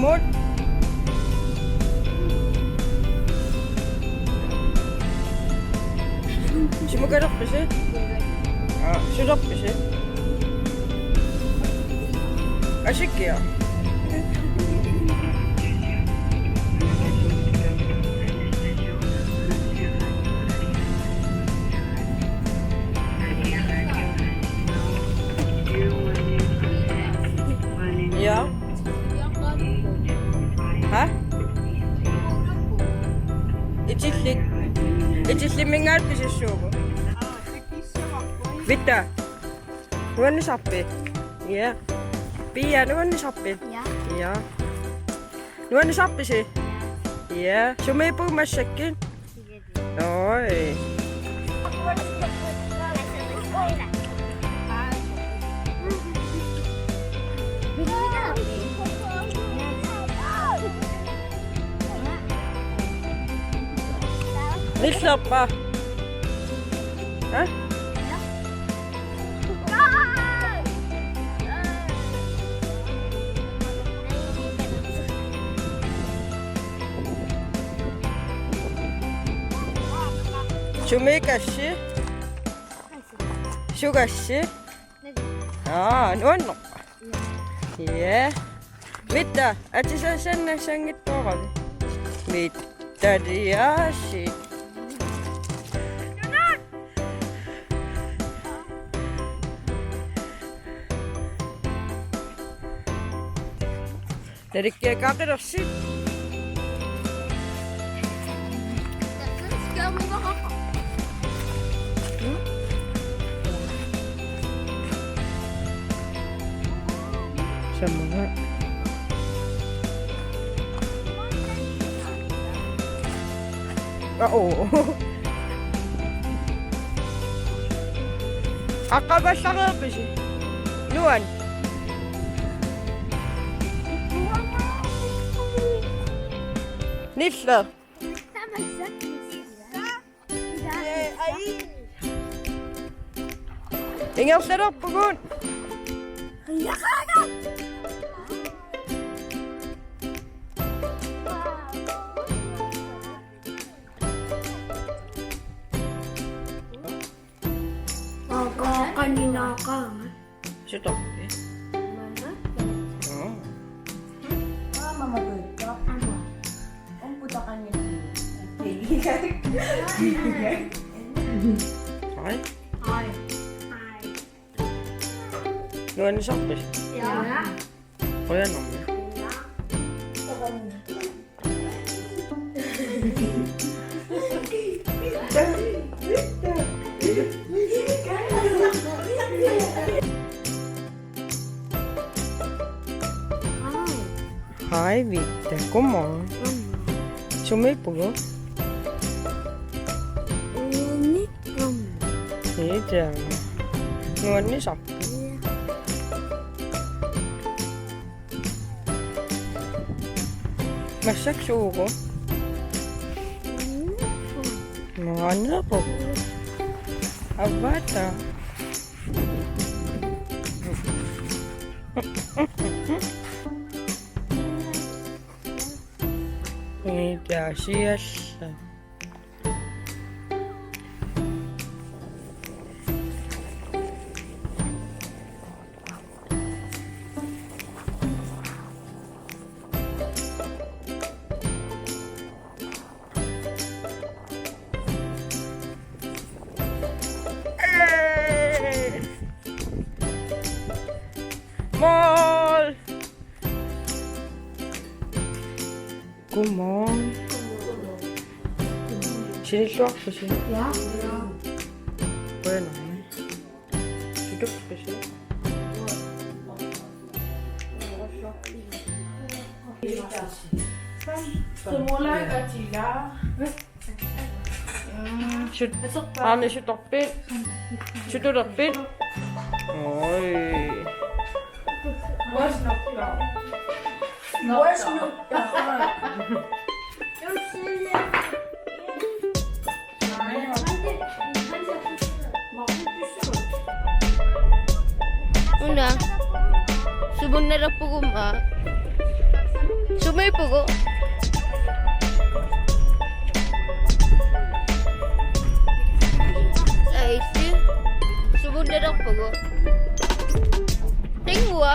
sumut. Sumagarap kasi. Surap kasi. Asik ya. Ya. Ha? Itchitli mingat pisisugo. Vita. Nuwan ni sapi. Ya. Pia, nuwan ni sapi. Ja. Nuwan ni sapi si. Ja. Sumay po masakin. Oi. Nislap pa. Ha? Sumikas Sugas nuano. Yeah. Mitä? Ati sen sangit tuolla. Mitä diasi? Dari kaya kakerasi. Sama nga. Oo. Qaqqavaarsuk Igalikumiippoq. Nuwan. Nifla. Ingerlanneqarpoq pugun. Kanina ka. Sito. Mamagod ka. Ano? Ang puta ka niya. Hi. Hi. Nuwan ni sapi. Ja. O yan naman. Hi, Vita. Kommer. Sumay po go. Iya. Nuwan ni sapi. Masak sugo. Mana po? Abata. Iya, siya. Mall. Come on. Sinisuak pa siya. Ja. Bueno. Sitok pa siya. Semula kacila. Ano siya topit? Siya topit? Oi. Where's Nokla? Where's Nokla? Una, subon na ra po kuma. Igalikumiippoq. Aisti. Subunnerarpoq. Qingua.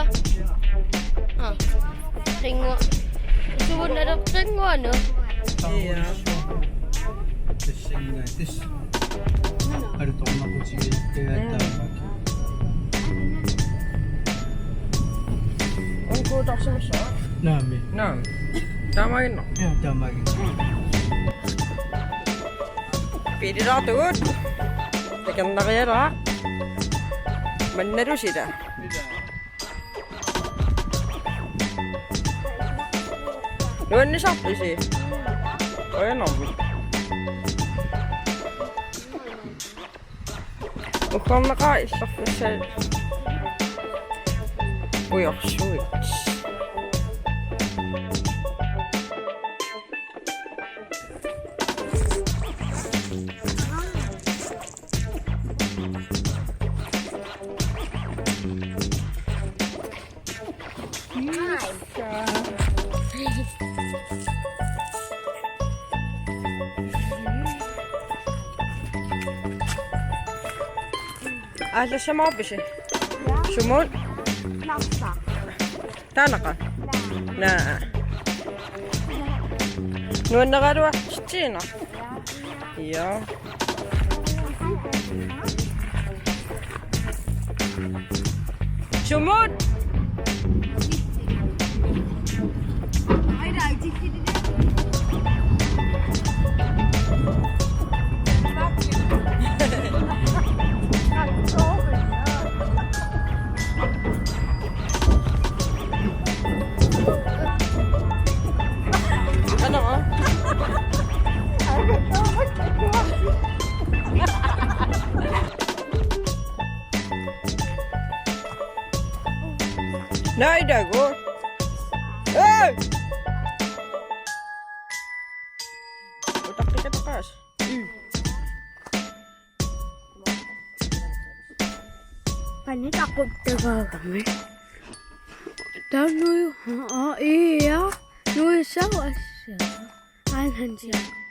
Qingua. Subunnerarqinguanu. Iya. Tis. Ada tomak kucing kita. Onko taksimassa? Nami. Näin. Tamain. Ya, tamain. Pidira tuut. Tekan nagera. Manneru sida. Nuanni sappisi. Oi nommi. Ukonna kaissa se. Kujalleq. Ahla se maabisi. Sumut. Nasa. Tanaka. Naa. Nuanna garua chichina. Ja. Sumut. Ano ka? Naidago. Hey! Utak ka takas. Kanit ako tagagamit. Tanoy, iya. Nuisa asya. Anhan siya.